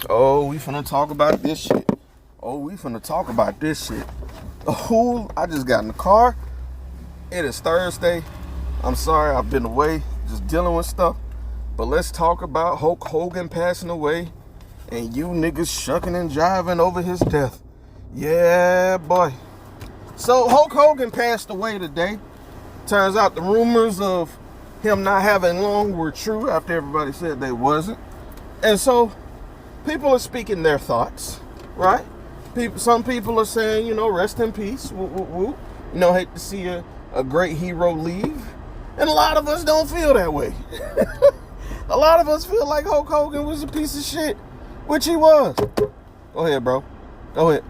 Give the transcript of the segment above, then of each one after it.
Oh, we finna talk about this shit. Oh, we finna talk about this shit. Oh, I just got in the car. It is Thursday. I'm sorry I've been away, just dealing with stuff. But let's talk about Hulk Hogan passing away and you niggas shucking and jiving over his death. Yeah, boy. So Hulk Hogan passed away today. Turns out the rumors of him not having long were true after everybody said they wasn't. And so people are speaking their thoughts, right? Some people are saying, rest in peace. Woo, woo, woo. Hate to see a great hero leave. And a lot of us don't feel that way. A lot of us feel like Hulk Hogan was a piece of shit, which he was. Go ahead, bro. Go ahead.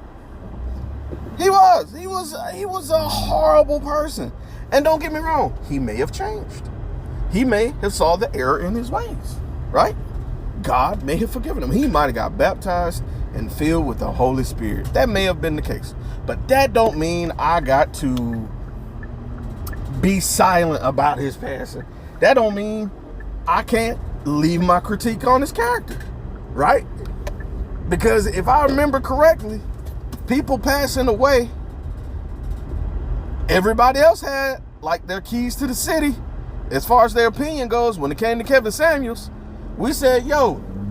He was a horrible person. And don't get me wrong, he may have changed. He may have saw the error in his ways, right? God may have forgiven him. He might have got baptized and filled with the Holy Spirit. That may have been the case. But that don't mean I got to be silent about his passing. That don't mean I can't leave my critique on his character, right? Because if I remember correctly, people passing away, everybody else had like their keys to the city as far as their opinion goes. When it came to Kevin Samuels, we said,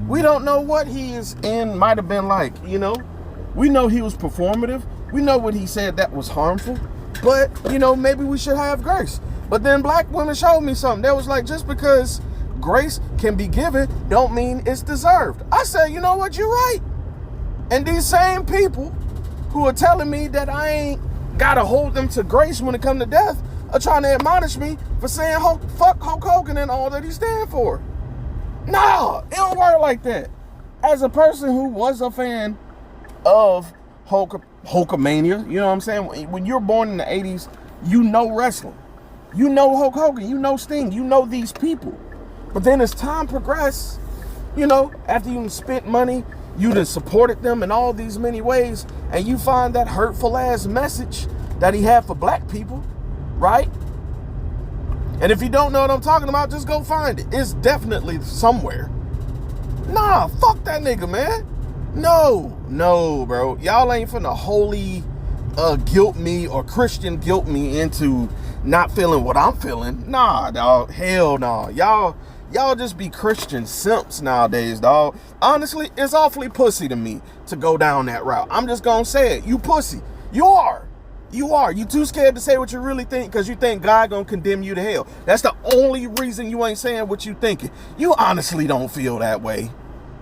we don't know what he is in might have been like, we know he was performative, we know what he said that was harmful, but maybe we should have grace. But then black women showed me something. They was like, just because grace can be given don't mean it's deserved. I said, you know what, you're right. And these same people who are telling me that I ain't gotta hold them to grace when it comes to death are trying to admonish me for saying fuck Hulk Hogan and all that he stand for. Nah, it don't work like that. As a person who was a fan of Hulkamania, you know what I'm saying? When you're born in the 80s, you know wrestling. You know Hulk Hogan, you know Sting, you know these people. But then as time progressed, after you spent money, you done supported them in all these many ways, and you find that hurtful ass message that he had for black people, right? And if you don't know what I'm talking about, just go find it. It's definitely somewhere. Nah, fuck that nigga, man. No, bro. Y'all ain't finna holy guilt me or Christian guilt me into not feeling what I'm feeling. Nah, dog. Hell nah. Y'all just be Christian simps nowadays, dog. Honestly, it's awfully pussy to me to go down that route. I'm just gonna say it. You pussy. You are. You too scared to say what you really think because you think God gonna condemn you to hell. That's the only reason you ain't saying what you thinking. You honestly don't feel that way.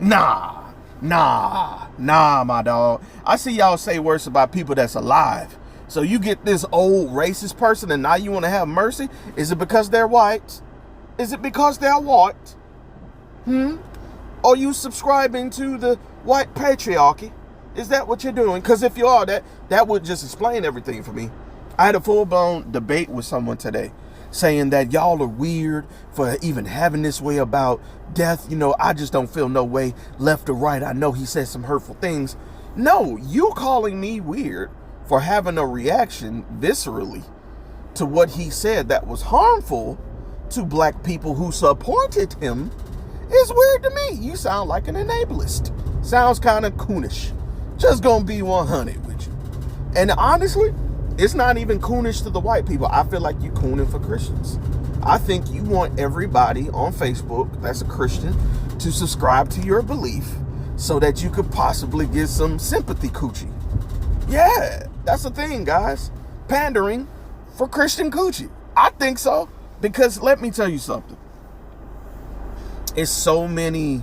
Nah, my dog. I see y'all say worse about people that's alive. So you get this old racist person and now you want to have mercy? Is it because they're white? Is it because they're what? Are you subscribing to the white patriarchy? Is that what you're doing? Because if you are, that would just explain everything for me. I had a full-blown debate with someone today saying that y'all are weird for even having this way about death. I just don't feel no way left or right. I know he said some hurtful things. No, you calling me weird for having a reaction viscerally to what he said that was harmful to black people who supported him is weird to me. You sound like an enablist. Sounds kind of coonish. Just gonna be 100 with you. And honestly, it's not even coonish to the white people. I feel like you cooning for Christians. I think you want everybody on Facebook that's a Christian to subscribe to your belief so that you could possibly get some sympathy coochie. Yeah, that's the thing, guys. Pandering for Christian coochie. I think so. Because let me tell you something. It's so many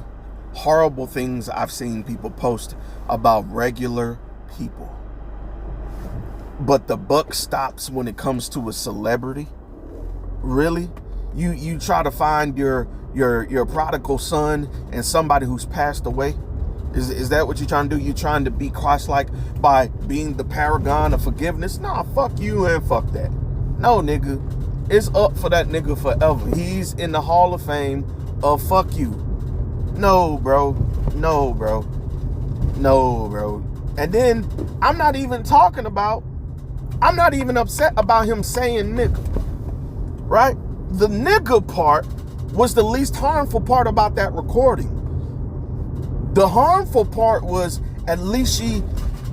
horrible things I've seen people post about regular people. But the buck stops when it comes to a celebrity. Really? You try to find your prodigal son and somebody who's passed away? Is that what you're trying to do? You trying to be Christ-like by being the paragon of forgiveness? Nah, fuck you and fuck that. No, nigga. It's up for that nigga forever. He's in the Hall of Fame of fuck you. No, bro. And then I'm not even upset about him saying nigga. Right? The nigga part was the least harmful part about that recording. The harmful part was at least she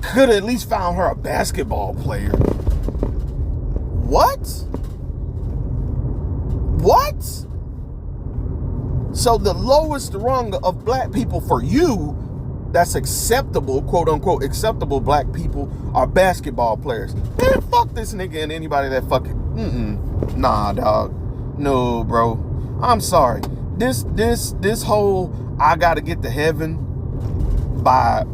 could have at least found her a basketball player. What? So the lowest rung of black people for you, that's acceptable, quote unquote, acceptable black people are basketball players. Man, fuck this nigga and anybody that fucking, nah, dog. No, bro. I'm sorry. This whole I gotta get to heaven by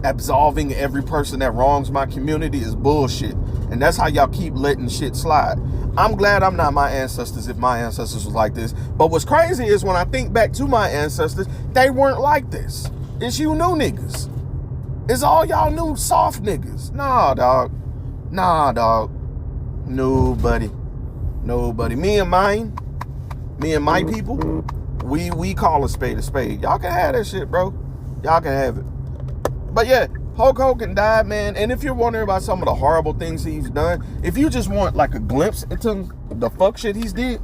absolving every person that wrongs my community is bullshit. And that's how y'all keep letting shit slide. I'm glad I'm not my ancestors if my ancestors was like this. But what's crazy is when I think back to my ancestors, they weren't like this. It's you new niggas. It's all y'all new soft niggas. Nah, dog. Nobody. Me and my people, we call a spade a spade. Y'all can have that shit, bro. Y'all can have it. But yeah, Hulk Hogan died, man. And if you're wondering about some of the horrible things he's done, if you just want like a glimpse into the fuck shit he's did,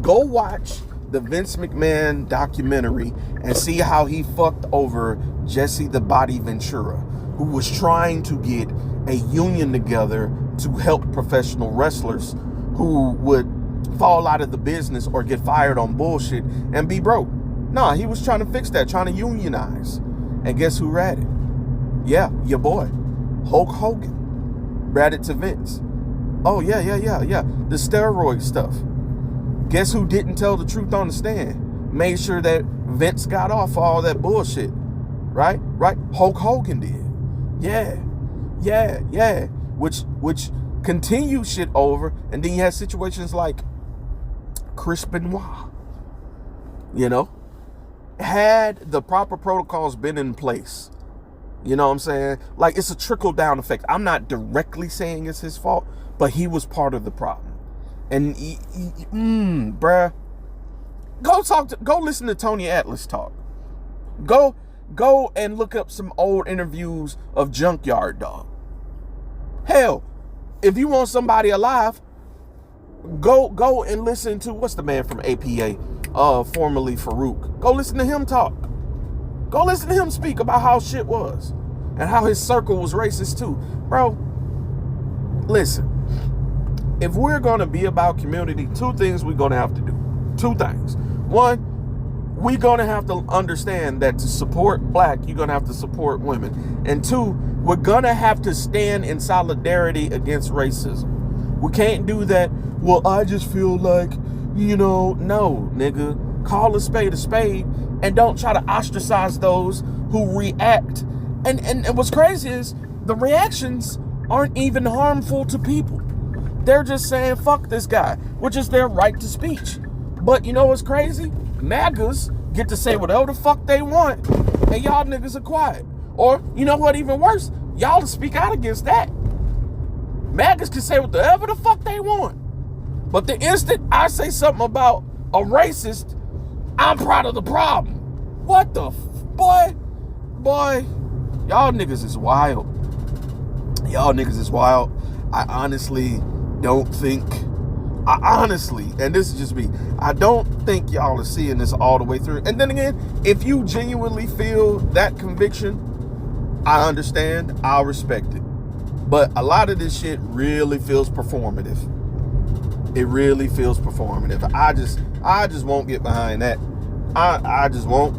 go watch the Vince McMahon documentary and see how he fucked over Jesse the Body Ventura, who was trying to get a union together to help professional wrestlers who would fall out of the business or get fired on bullshit and be broke. Nah, he was trying to fix that, trying to unionize. And guess who ran it? Yeah, your boy, Hulk Hogan. Brought it to Vince. Oh, yeah. The steroid stuff. Guess who didn't tell the truth on the stand? Made sure that Vince got off all that bullshit. Right? Hulk Hogan did. Yeah. Which continued shit over. And then you had situations like Chris Benoit. You know? Had the proper protocols been in place, you know what I'm saying? Like, it's a trickle-down effect. I'm not directly saying it's his fault, but he was part of the problem. And, bruh, go listen to Tony Atlas talk. Go and look up some old interviews of Junkyard Dog. Hell, if you want somebody alive, go and listen to, what's the man from APA, formerly Farouk. Go listen to him talk. Go listen to him speak about how shit was and how his circle was racist too. Bro, listen, if we're going to be about community, two things we're going to have to do. Two things. One, we're going to have to understand that to support black, you're going to have to support women. And two, we're going to have to stand in solidarity against racism. We can't do that. Well, I just feel like, no, nigga. Call a spade and don't try to ostracize those who react. And what's crazy is the reactions aren't even harmful to people. They're just saying, fuck this guy, which is their right to speech. But you know what's crazy? MAGAs get to say whatever the fuck they want, and y'all niggas are quiet. Or, you know what, even worse, y'all to speak out against that. MAGAs can say whatever the fuck they want. But the instant I say something about a racist, I'm proud of the problem. What the boy, y'all niggas is wild. I honestly don't think, and this is just me, I don't think y'all are seeing this all the way through. And then again, if you genuinely feel that conviction, I understand, I'll respect it. But a lot of this shit really feels performative. It really feels performative. I just won't get behind that. I just won't.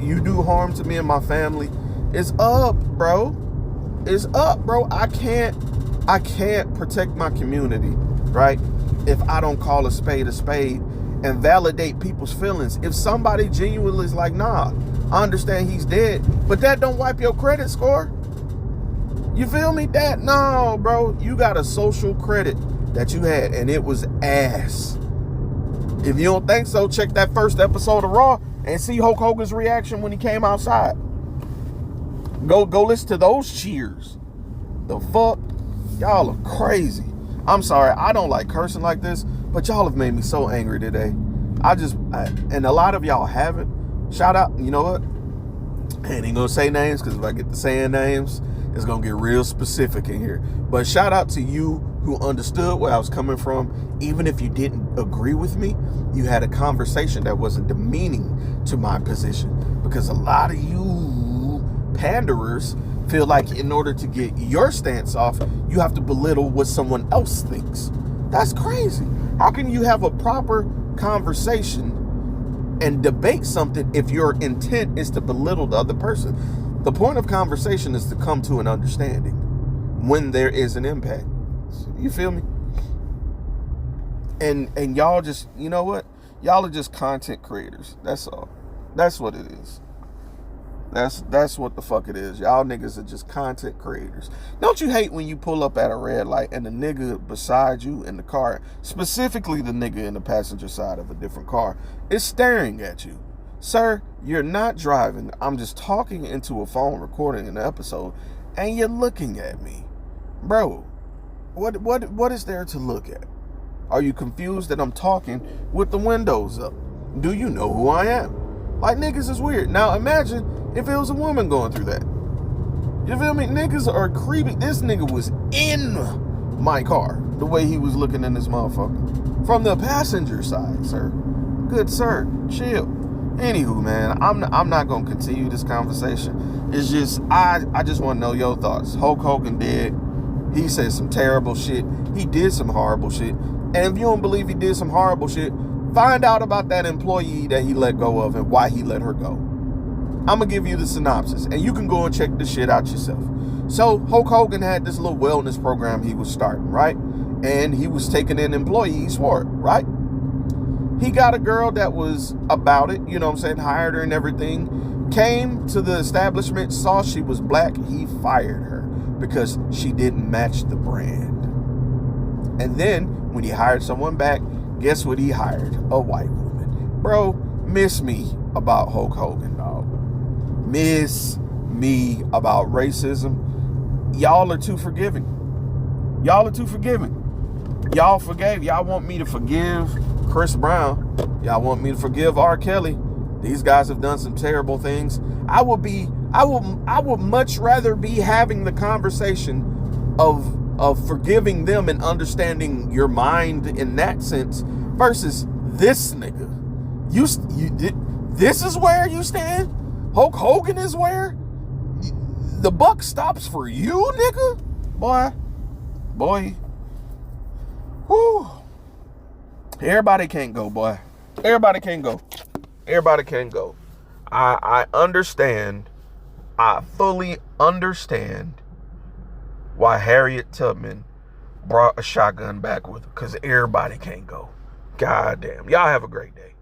You do harm to me and my family. It's up, bro. I can't protect my community, right? If I don't call a spade and validate people's feelings. If somebody genuinely is like, nah, I understand he's dead, but that don't wipe your credit score. You feel me? No, bro. You got a social credit that you had, and it was ass. If you don't think so, check that first episode of Raw and see Hulk Hogan's reaction when he came outside. Go listen to those cheers. The fuck? Y'all are crazy. I'm sorry, I don't like cursing like this, but y'all have made me so angry today. And a lot of y'all haven't. Shout out, you know what? I ain't gonna say names, because if I get to saying names, it's gonna get real specific in here. But shout out to you who understood where I was coming from. Even if you didn't agree with me, you had a conversation that wasn't demeaning. to my position, because a lot of you panderers feel like in order to get your stance off, you have to belittle what someone else thinks. That's crazy. How can you have a proper conversation and debate something if your intent is to belittle the other person? The point of conversation is to come to an understanding when there is an impact. You feel me? And y'all just, you know what? Y'all are just content creators. That's all. That's what it is. That's what the fuck it is. Y'all niggas are just content creators. Don't you hate when you pull up at a red light and the nigga beside you in the car, specifically the nigga in the passenger side of a different car, is staring at you? Sir, you're not driving. I'm just talking into a phone recording an episode and you're looking at me. Bro, what is there to look at? Are you confused that I'm talking with the windows up? Do you know who I am? Like, niggas is weird. Now imagine if it was a woman going through that. You feel me? Niggas are creepy. This nigga was in my car the way he was looking in this motherfucker. From the passenger side, sir. Good sir, chill. Anywho, man, I'm not gonna continue this conversation. It's just I just want to know your thoughts. Hulk Hogan did. He said some terrible shit. He did some horrible shit. And if you don't believe he did some horrible shit, find out about that employee that he let go of and why he let her go. I'm going to give you the synopsis, and you can go and check this shit out yourself. So Hulk Hogan had this little wellness program he was starting, right? And he was taking in employees for it, right? He got a girl that was about it, you know what I'm saying, hired her and everything, came to the establishment, saw she was black, he fired her because she didn't match the brand. And then when he hired someone back, guess what he hired? A white woman. Bro, miss me about Hulk Hogan, dog. Miss me about racism. Y'all are too forgiving. Y'all are too forgiving. Y'all forgave. Y'all want me to forgive Chris Brown. Y'all want me to forgive R. Kelly. These guys have done some terrible things. I would much rather be having the conversation of forgiving them and understanding your mind in that sense versus this nigga. This is where you stand? Hulk Hogan is where? The buck stops for you, nigga? Boy. Whew. Everybody can't go, boy. Everybody can't go. Everybody can't go. I understand. I fully understand why Harriet Tubman brought a shotgun back with her, because everybody can't go. God damn. Y'all have a great day.